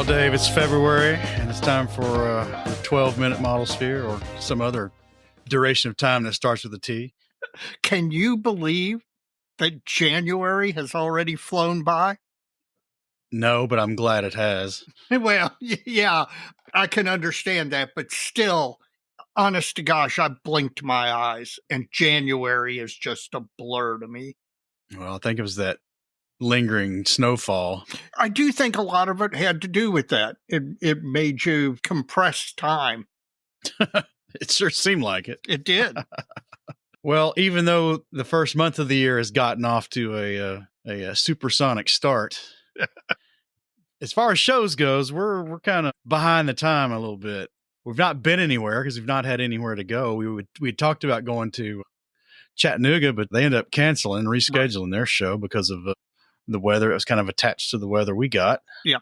Well, Dave, it's February, and it's time for the 12-minute Modelsphere or some other duration of time that starts with a T. Can you believe that January has already flown by? No, but I'm glad it has. Well, yeah, I can understand that, but still, honest to gosh, I blinked my eyes, and January is just a blur to me. Well, I think it was that lingering snowfall. I do think a lot of it had to do with that. It made you compress time. It sure seemed like it. It did. Well, even though the first month of the year has gotten off to a supersonic start, as far as shows goes, we're kind of behind the time a little bit. We've not been anywhere because we've not had anywhere to go. We talked about going to Chattanooga, but they ended up canceling, rescheduling their show because of the weather. It was kind of attached to the weather we got. Yeah.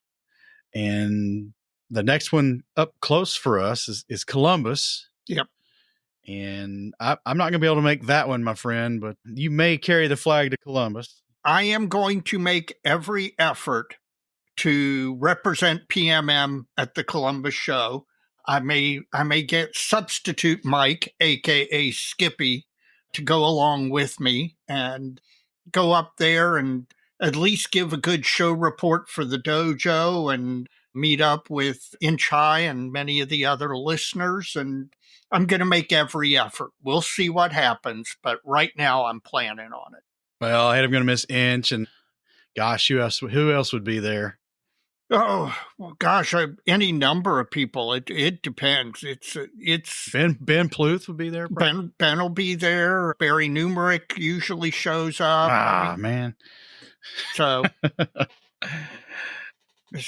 And the next one up close for us is Columbus. Yep. And I'm not going to be able to make that one, my friend, but you may carry the flag to Columbus. I am going to make every effort to represent PMM at the Columbus show. I may get substitute Mike, aka Skippy, to go along with me and go up there and at least give a good show report for the dojo and meet up with Inch High and many of the other listeners. And I'm going to make every effort. We'll see what happens, but right now I'm planning on it. Well, I am going to miss Inch, and gosh, who else would be there? Oh, well, gosh, any number of people. It depends. It's Ben Pluth would be there. Ben will be there. Barry Numerick usually shows up. Man. So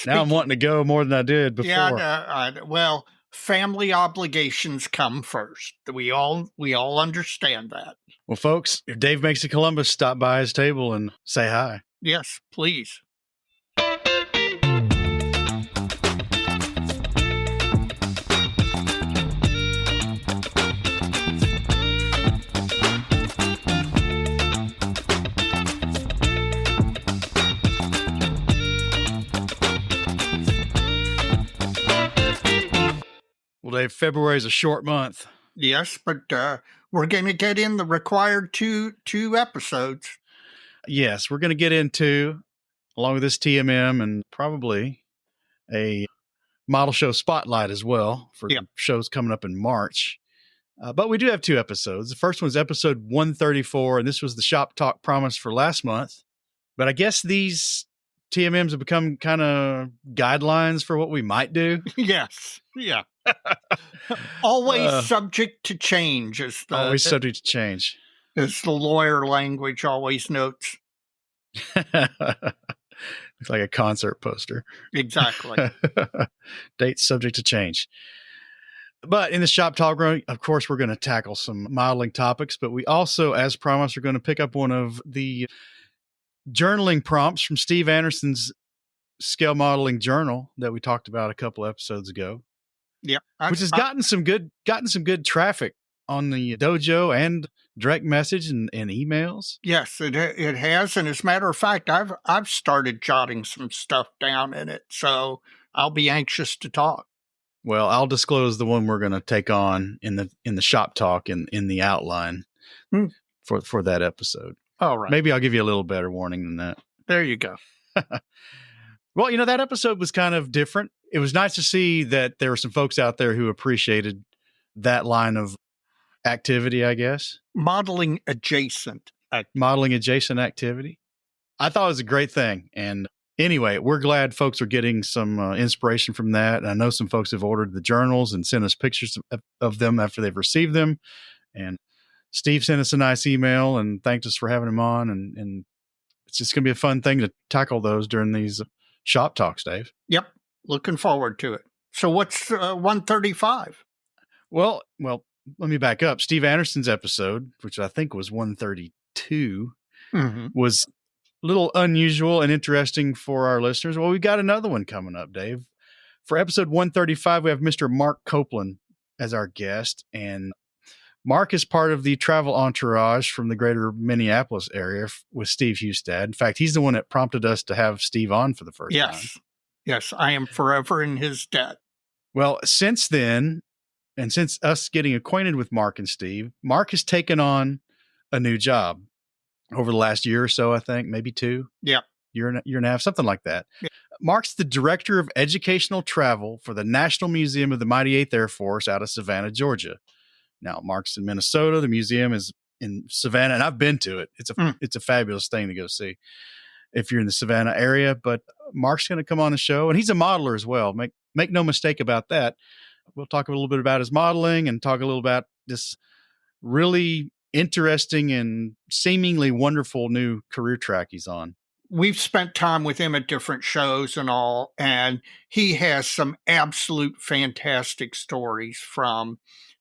now I'm wanting to go more than I did before. Yeah, well, family obligations come first. We all understand that. Well, folks, if Dave makes a Columbus, stop by his table and say hi. Yes, please. Well, Dave, February is a short month. Yes, but we're going to get in the required two episodes. Yes, we're going to get into, along with this TMM and probably a model show spotlight as well for shows coming up in March. But we do have two episodes. The first one's episode 134, and this was the Shop Talk promise for last month. But I guess these TMMs have become kind of guidelines for what we might do. Yes. Yeah. Always subject to change. Always subject to change. As the lawyer language always notes. It's like a concert poster. Exactly. Dates subject to change. But in the Shop Talk, of course, we're going to tackle some modeling topics, but we also, as promised, are going to pick up one of the journaling prompts from Steve Anderson's scale modeling journal that we talked about a couple episodes ago. Yeah, which has gotten some good traffic on the dojo and direct message and emails. Yes, it has, and as a matter of fact, I've started jotting some stuff down in it, so I'll be anxious to talk. Well, I'll disclose the one we're going to take on in the Shop Talk in the outline for that episode. All right, maybe I'll give you a little better warning than that. There you go. Well, that episode was kind of different. It was nice to see that there were some folks out there who appreciated that line of activity, I guess. Modeling adjacent activity. I thought it was a great thing. And anyway, we're glad folks are getting some inspiration from that. And I know some folks have ordered the journals and sent us pictures of them after they've received them. And Steve sent us a nice email and thanked us for having him on. And it's just going to be a fun thing to tackle those during these Shop Talks, Dave. Yep. Looking forward to it. So what's 135? Well, let me back up. Steve Anderson's episode, which I think was 132, was a little unusual and interesting for our listeners. Well, we've got another one coming up, Dave. For episode 135, we have Mr. Mark Copeland as our guest. And Mark is part of the travel entourage from the greater Minneapolis area with Steve Hustad. In fact, he's the one that prompted us to have Steve on for the first time. Yes, I am forever in his debt. Well, since then, and since us getting acquainted with Mark and Steve, Mark has taken on a new job over the last year or so, I think, maybe 2. Yep. Year and a half, something like that. Yep. Mark's the director of educational travel for the National Museum of the Mighty Eighth Air Force out of Savannah, Georgia. Now, Mark's in Minnesota. The museum is in Savannah, and I've been to it. It's a fabulous thing to go see if you're in the Savannah area. But Mark's going to come on the show, and he's a modeler as well. Make no mistake about that. We'll talk a little bit about his modeling and talk a little about this really interesting and seemingly wonderful new career track he's on. We've spent time with him at different shows and all, and he has some absolute fantastic stories, from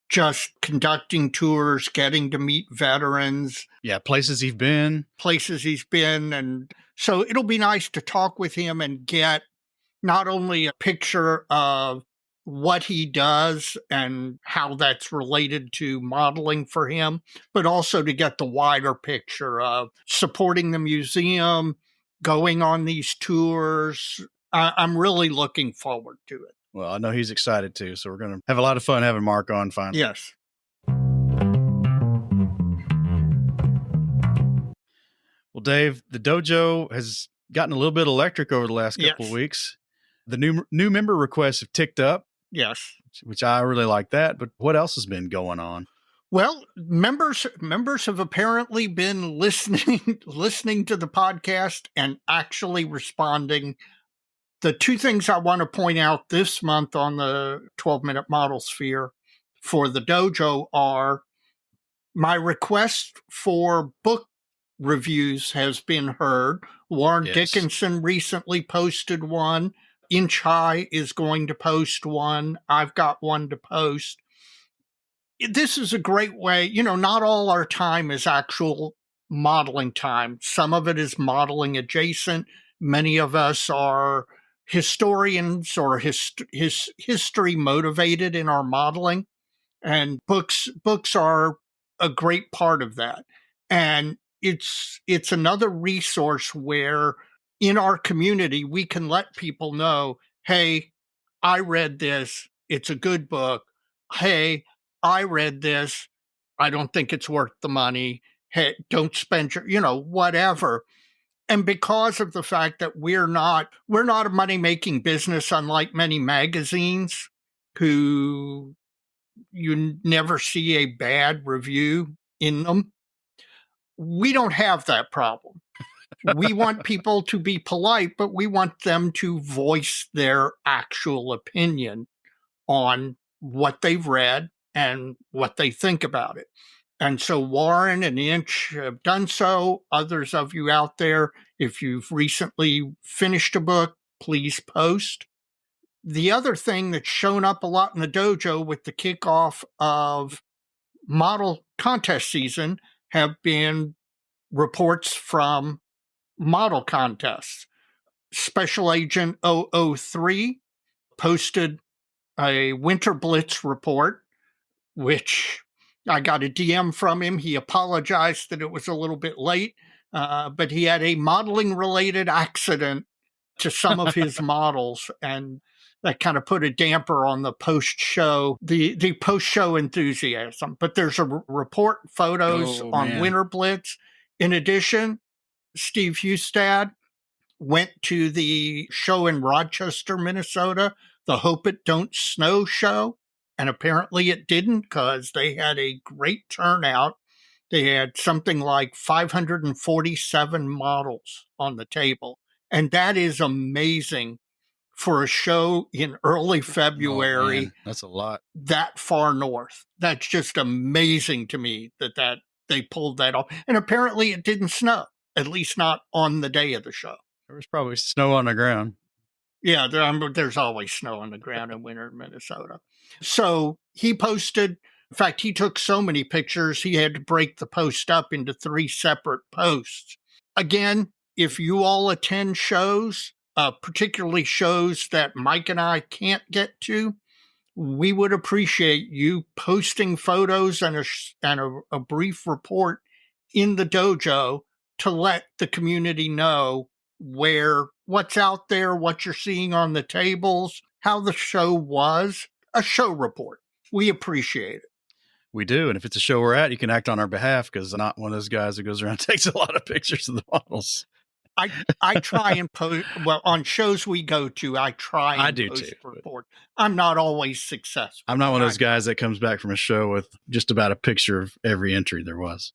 just conducting tours, getting to meet veterans. Yeah, places he's been. And so it'll be nice to talk with him and get not only a picture of what he does and how that's related to modeling for him, but also to get the wider picture of supporting the museum, going on these tours. I'm really looking forward to it. Well, I know he's excited too, so we're going to have a lot of fun having Mark on finally. Yes. Well, Dave, the dojo has gotten a little bit electric over the last couple of weeks. The new member requests have ticked up. Yes. Which I really like that. But what else has been going on? Well, members have apparently been listening to the podcast and actually responding. The 2 things I want to point out this month on the 12-minute Modelsphere for the dojo are my request for book reviews has been heard. Warren Dickinson recently posted one. Inch High is going to post one. I've got one to post. This is a great way. Not all our time is actual modeling time. Some of it is modeling adjacent. Many of us are historians or history motivated in our modeling, and books are a great part of that. And it's another resource where in our community we can let people know, hey, I read this, it's a good book. Hey, I read this, I don't think it's worth the money. Hey, don't spend your, whatever. And because of the fact that we're not a money-making business, unlike many magazines who you never see a bad review in them, we don't have that problem. We want people to be polite, but we want them to voice their actual opinion on what they've read and what they think about it. And so Warren and Inch have done so. Others of you out there, if you've recently finished a book, please post. The other thing that's shown up a lot in the dojo with the kickoff of model contest season have been reports from model contests. Special Agent 003 posted a Winter Blitz report, which I got a DM from him. He apologized that it was a little bit late, but he had a modeling-related accident to some of his models, and that kind of put a damper on the post-show, the post-show enthusiasm. But there's a report, photos on Winter Blitz. In addition, Steve Hustad went to the show in Rochester, Minnesota, the Hope It Don't Snow show, and apparently it didn't, because they had a great turnout. They had something like 547 models on the table, and that is amazing for a show in early February. Oh, man, that's a lot. That far north. That's just amazing to me that they pulled that off. And apparently it didn't snow, at least not on the day of the show. There was probably snow on the ground. Yeah, there's always snow on the ground in winter in Minnesota. So he posted, in fact, he took so many pictures, he had to break the post up into 3 separate posts. Again, if you all attend shows, particularly shows that Mike and I can't get to, we would appreciate you posting photos and a brief report in the dojo to let the community know where what's out there, what you're seeing on the tables, how the show was, a show report. We appreciate it. We do. And if it's a show we're at, you can act on our behalf, because I'm not one of those guys who goes around and takes a lot of pictures of the models. I try and post, well, on shows we go to, I try and post report. I'm not always successful. I'm not one of those guys that comes back from a show with just about a picture of every entry there was.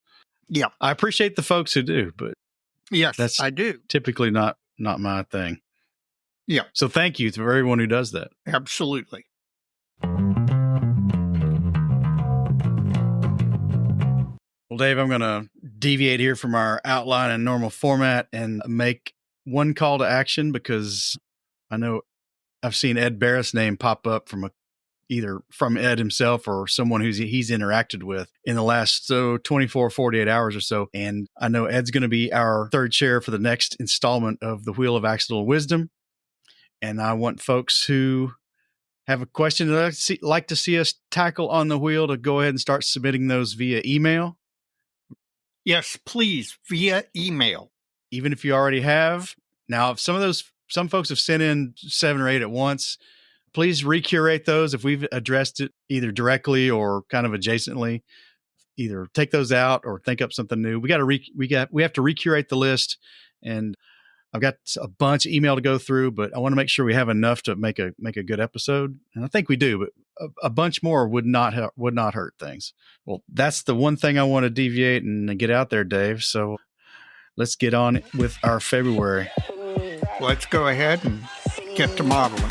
Yeah. I appreciate the folks who do, but yes, I do. Typically not my thing. Yeah. So thank you to everyone who does that. Absolutely. Well, Dave, I'm going to deviate here from our outline and normal format and make one call to action, because I know I've seen Ed Barris' name pop up from either from Ed himself or someone he's interacted with in the last 24, 48 hours or so. And I know Ed's going to be our third chair for the next installment of the Wheel of Accidental Wisdom. And I want folks who have a question that like to see us tackle on the wheel to go ahead and start submitting those via email. Yes, please, via email. Even if you already have. Now, if some folks have sent in 7 or 8 at once, please recurate those. If we've addressed it either directly or kind of adjacently, either take those out or think up something new. We have to recurate the list, and I've got a bunch of email to go through, but I want to make sure we have enough to make a good episode. And I think we do, but a bunch more would not hurt things. Well, that's the one thing I want to deviate and get out there, Dave. So let's get on with our February. Let's go ahead and get to modeling.